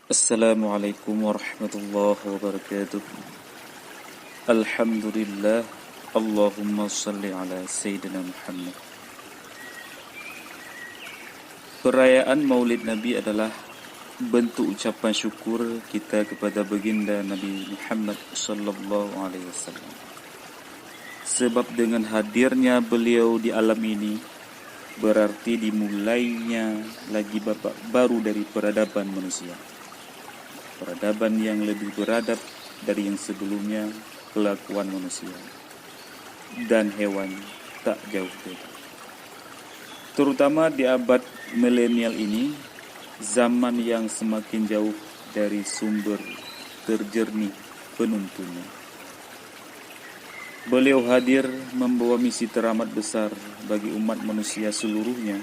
Assalamualaikum warahmatullahi wabarakatuh. Alhamdulillah. Allahumma salli ala Sayyidina Muhammad. Perayaan Maulid Nabi adalah bentuk ucapan syukur kita kepada baginda Nabi Muhammad sallallahu alaihi wasallam. Sebab dengan hadirnya beliau di alam ini berarti dimulainya lagi babak baru dari peradaban manusia. Peradaban yang lebih beradab dari yang sebelumnya, kelakuan manusia dan hewan tak jauh beda. Terutama di abad milenial ini, zaman yang semakin jauh dari sumber terjernih penuntunnya. Beliau hadir membawa misi teramat besar bagi umat manusia seluruhnya,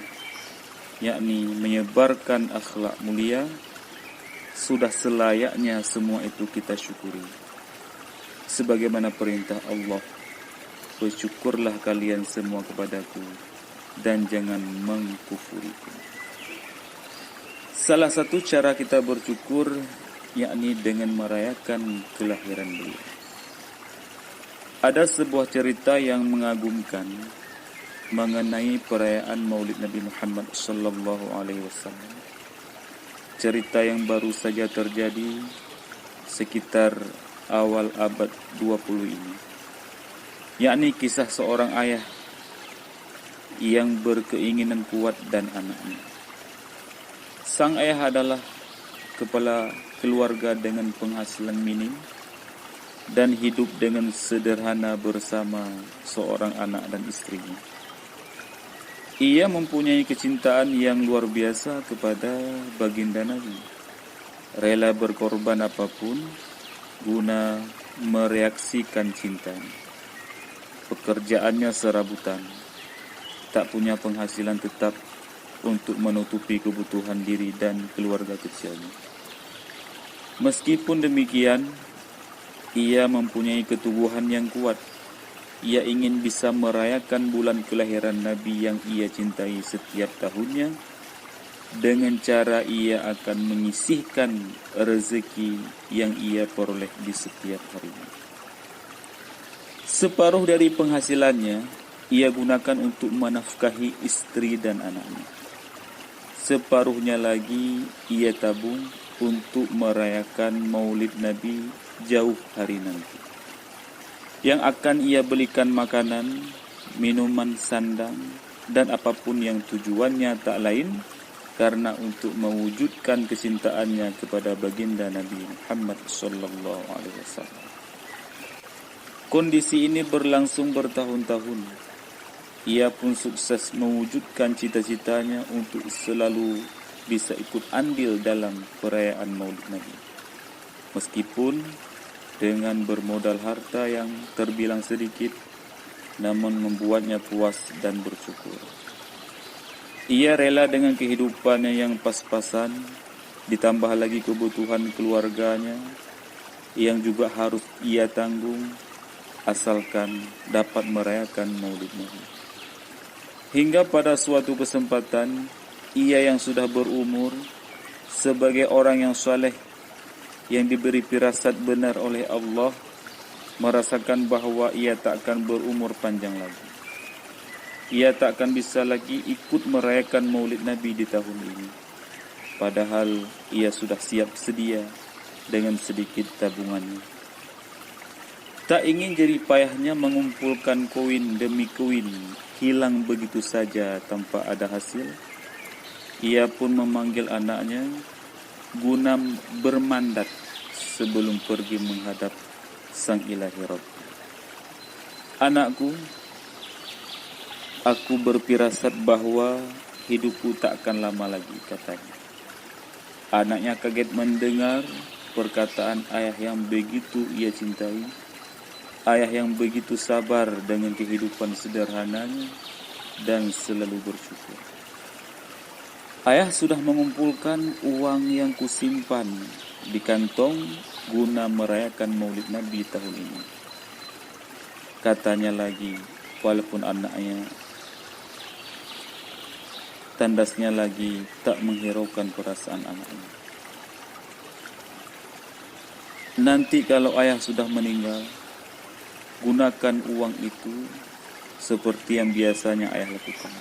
yakni menyebarkan akhlak mulia. Sudah selayaknya semua itu kita syukuri. Sebagaimana perintah Allah, bersyukurlah kalian semua kepadaku dan jangan mengkufuriku. Salah satu cara kita bersyukur yakni dengan merayakan kelahiran beliau. Ada sebuah cerita yang mengagumkan mengenai perayaan Maulid Nabi Muhammad sallallahu alaihi wasallam. Cerita yang baru saja terjadi sekitar awal abad 20 ini, yakni kisah seorang ayah yang berkeinginan kuat dan anaknya. Sang ayah adalah kepala keluarga dengan penghasilan minim dan hidup dengan sederhana bersama seorang anak dan istrinya. Ia mempunyai kecintaan yang luar biasa kepada baginda Nabi, rela berkorban apapun guna mereaksikan cintanya. Pekerjaannya serabutan, tak punya penghasilan tetap untuk menutupi kebutuhan diri dan keluarga kecilnya. Meskipun demikian, ia mempunyai keteguhan yang kuat. Ia ingin bisa merayakan bulan kelahiran Nabi yang ia cintai setiap tahunnya dengan cara ia akan menyisihkan rezeki yang ia peroleh di setiap harinya. Separuh dari penghasilannya ia gunakan untuk menafkahi istri dan anaknya. Separuhnya lagi ia tabung untuk merayakan Maulid Nabi jauh hari nanti, yang akan ia belikan makanan, minuman sandang, dan apapun yang tujuannya tak lain karena untuk mewujudkan kecintaannya kepada baginda Nabi Muhammad sallallahu alaihi wasallam. Kondisi ini berlangsung bertahun-tahun. Ia pun sukses mewujudkan cita-citanya untuk selalu bisa ikut andil dalam perayaan Maulid Nabi. Meskipun dengan bermodal harta yang terbilang sedikit, namun membuatnya puas dan bersyukur. Ia rela dengan kehidupannya yang pas-pasan, ditambah lagi kebutuhan keluarganya yang juga harus ia tanggung, asalkan dapat merayakan Maulid Nabi. Hingga pada suatu kesempatan, ia yang sudah berumur, sebagai orang yang saleh, yang diberi firasat benar oleh Allah, merasakan bahwa ia tak akan berumur panjang lagi. Ia tak akan bisa lagi ikut merayakan Maulid Nabi di tahun ini. Padahal ia sudah siap sedia dengan sedikit tabungannya. Tak ingin jerih payahnya mengumpulkan koin demi koin hilang begitu saja tanpa ada hasil. Ia pun memanggil anaknya guna bermandat sebelum pergi menghadap Sang Ilahi Rabb. Anakku, aku berfirasat bahwa hidupku tak akan lama lagi, katanya. Anaknya kaget mendengar perkataan ayah yang begitu ia cintai, ayah yang begitu sabar dengan kehidupan sederhananya dan selalu bersyukur. Ayah sudah mengumpulkan uang yang kusimpan di kantong guna merayakan Maulid Nabi tahun ini. Katanya lagi, walaupun anaknya tandasnya lagi tak menghiraukan perasaan anaknya. Nanti kalau ayah sudah meninggal, gunakan uang itu seperti yang biasanya ayah lakukan.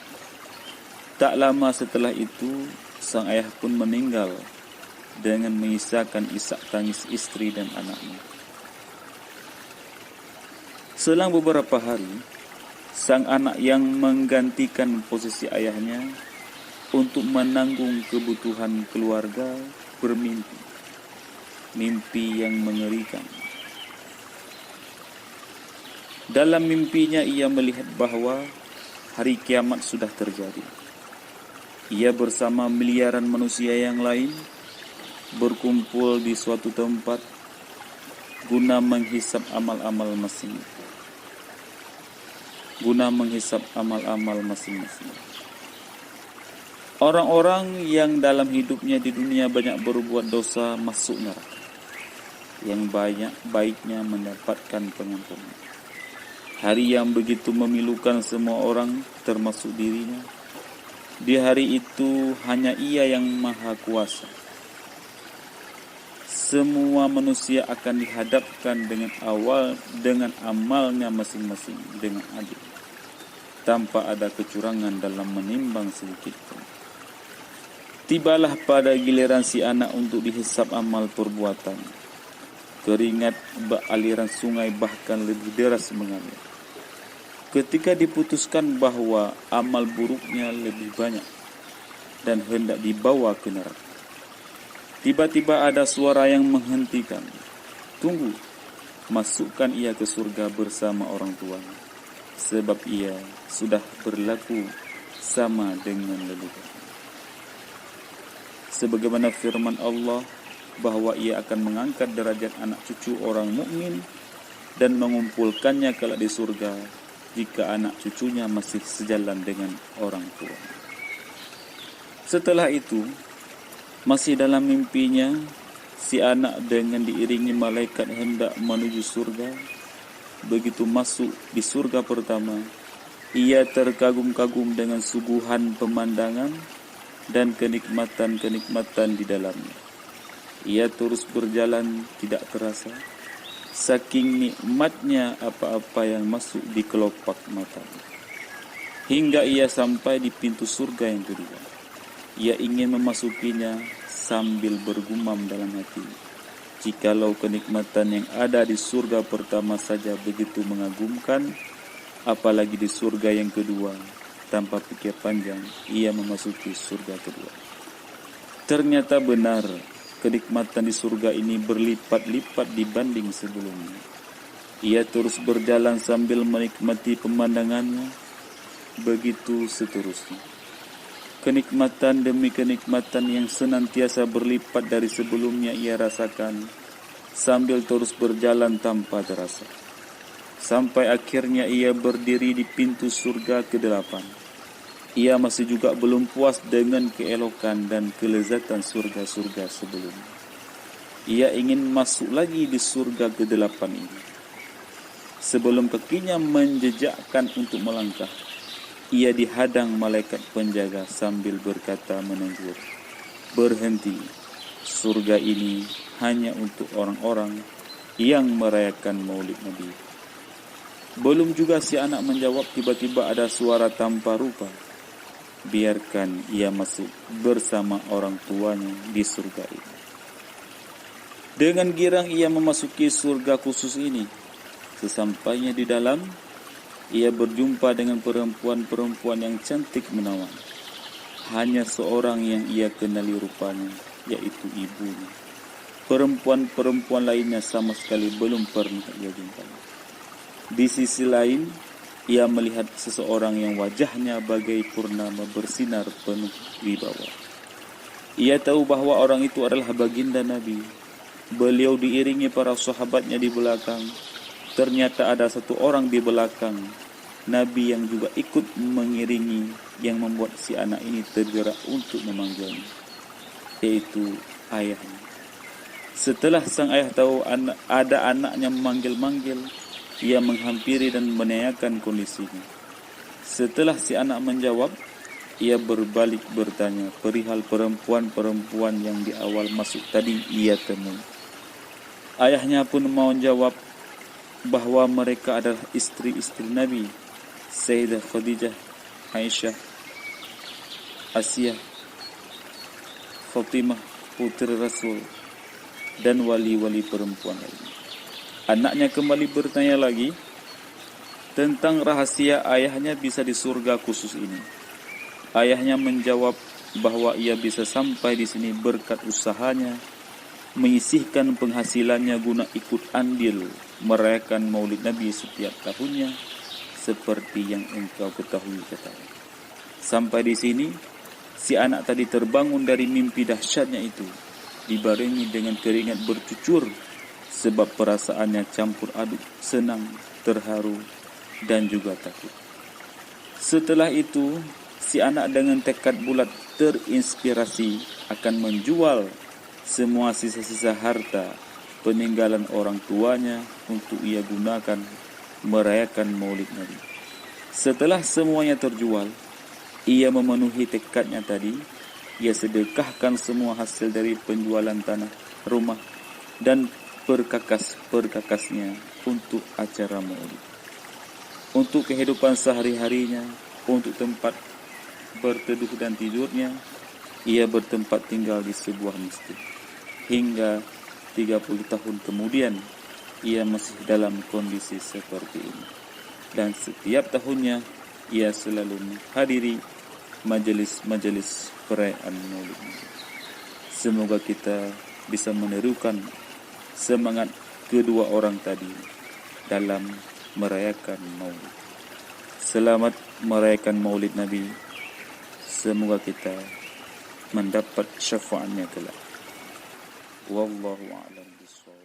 Tak lama setelah itu, sang ayah pun meninggal dengan menyisakan isak tangis istri dan anaknya. Selang beberapa hari, sang anak yang menggantikan posisi ayahnya untuk menanggung kebutuhan keluarga bermimpi. Mimpi yang mengerikan. Dalam mimpinya ia melihat bahwa hari kiamat sudah terjadi. Ia bersama miliaran manusia yang lain berkumpul di suatu tempat guna menghisap amal-amal masing-masing. Orang-orang yang dalam hidupnya di dunia banyak berbuat dosa masuk neraka. Yang banyak baiknya mendapatkan pengampunan. Hari yang begitu memilukan semua orang termasuk dirinya. Di hari itu hanya ia yang maha kuasa. Semua manusia akan dihadapkan dengan amalnya masing-masing dengan adil, tanpa ada kecurangan dalam menimbang sedikit pun. Tibalah pada giliran si anak untuk dihisap amal perbuatan. Keringat aliran sungai bahkan lebih deras mengalir. Ketika diputuskan bahwa amal buruknya lebih banyak dan hendak dibawa ke neraka, tiba-tiba ada suara yang menghentikan. Tunggu, masukkan ia ke surga bersama orang tuanya, sebab ia sudah berlaku sama dengan leluhur. Sebagaimana firman Allah bahwa ia akan mengangkat derajat anak cucu orang mukmin dan mengumpulkannya kelak di surga jika anak cucunya masih sejalan dengan orang tua. Setelah itu, masih dalam mimpinya, si anak dengan diiringi malaikat hendak menuju surga. Begitu masuk di surga pertama, ia terkagum-kagum dengan suguhan pemandangan dan kenikmatan-kenikmatan di dalamnya. Ia terus berjalan tidak terasa, saking nikmatnya apa-apa yang masuk di kelopak matanya. Hingga ia sampai di pintu surga yang kedua. Ia ingin memasukinya sambil bergumam dalam hati, jikalau kenikmatan yang ada di surga pertama saja begitu mengagumkan, apalagi di surga yang kedua. Tanpa pikir panjang, ia memasuki surga kedua. Ternyata benar, kenikmatan di surga ini berlipat-lipat dibanding sebelumnya. Ia terus berjalan sambil menikmati pemandangannya, begitu seterusnya. Kenikmatan demi kenikmatan yang senantiasa berlipat dari sebelumnya ia rasakan, sambil terus berjalan tanpa terasa. Sampai akhirnya ia berdiri di pintu surga ke-8. Ia masih juga belum puas dengan keelokan dan kelezatan surga-surga sebelumnya. Ia ingin masuk lagi di surga ke-8 ini. Sebelum kakinya menjejakkan untuk melangkah, ia dihadang malaikat penjaga sambil berkata menegur, "Berhenti, surga ini hanya untuk orang-orang yang merayakan Maulid Nabi." Belum juga si anak menjawab, tiba-tiba ada suara tanpa rupa, "Biarkan ia masuk bersama orang tuanya di surga ini." Dengan girang ia memasuki surga khusus ini. Sesampainya di dalam, ia berjumpa dengan perempuan-perempuan yang cantik menawan. Hanya seorang yang ia kenali rupanya, yaitu ibunya. Perempuan-perempuan lainnya sama sekali belum pernah ia jumpai. Di sisi lain, ia melihat seseorang yang wajahnya bagai purnama bersinar penuh wibawa. Ia tahu bahwa orang itu adalah baginda Nabi. Beliau diiringi para sahabatnya di belakang. Ternyata ada satu orang di belakang Nabi yang juga ikut mengiringi, yang membuat si anak ini tergerak untuk memanggilnya, yaitu ayahnya. Setelah sang ayah tahu ada anaknya memanggil-manggil, ia menghampiri dan menanyakan kondisinya. Setelah si anak menjawab, ia berbalik bertanya perihal perempuan-perempuan yang di awal masuk tadi ia temui. Ayahnya pun mau jawab bahwa mereka adalah istri-istri Nabi, Sayyidah Khadijah, Aisyah, Asiyah, Fatimah, putri Rasul, dan wali-wali perempuan lainnya. Anaknya kembali bertanya lagi tentang rahasia ayahnya bisa di surga khusus ini. Ayahnya menjawab bahwa ia bisa sampai di sini berkat usahanya, menyisihkan penghasilannya guna ikut andil merayakan Maulid Nabi setiap tahunnya, seperti yang engkau ketahui, katanya. Sampai di sini, si anak tadi terbangun dari mimpi dahsyatnya itu, dibarengi dengan keringat bercucur, sebab perasaannya campur aduk senang, terharu, dan juga takut. Setelah itu, si anak dengan tekad bulat terinspirasi akan menjual semua sisa-sisa harta peninggalan orang tuanya untuk ia gunakan merayakan Maulid Nabi. Setelah semuanya terjual, ia memenuhi tekadnya tadi. Ia sedekahkan semua hasil dari penjualan tanah, rumah, dan perkakas-perkakasnya untuk acara Maulid. Untuk kehidupan sehari-harinya, untuk tempat berteduh dan tidurnya, ia bertempat tinggal di sebuah masjid. Hingga 30 tahun kemudian, ia masih dalam kondisi seperti ini. Dan setiap tahunnya, ia selalu menghadiri majelis-majelis perayaan Maulid. Semoga kita bisa menirukan semangat kedua orang tadi dalam merayakan Maulid. Selamat merayakan Maulid Nabi. Semoga kita mendapat syafaatnya kelak. Wallahu a'lam bishawab.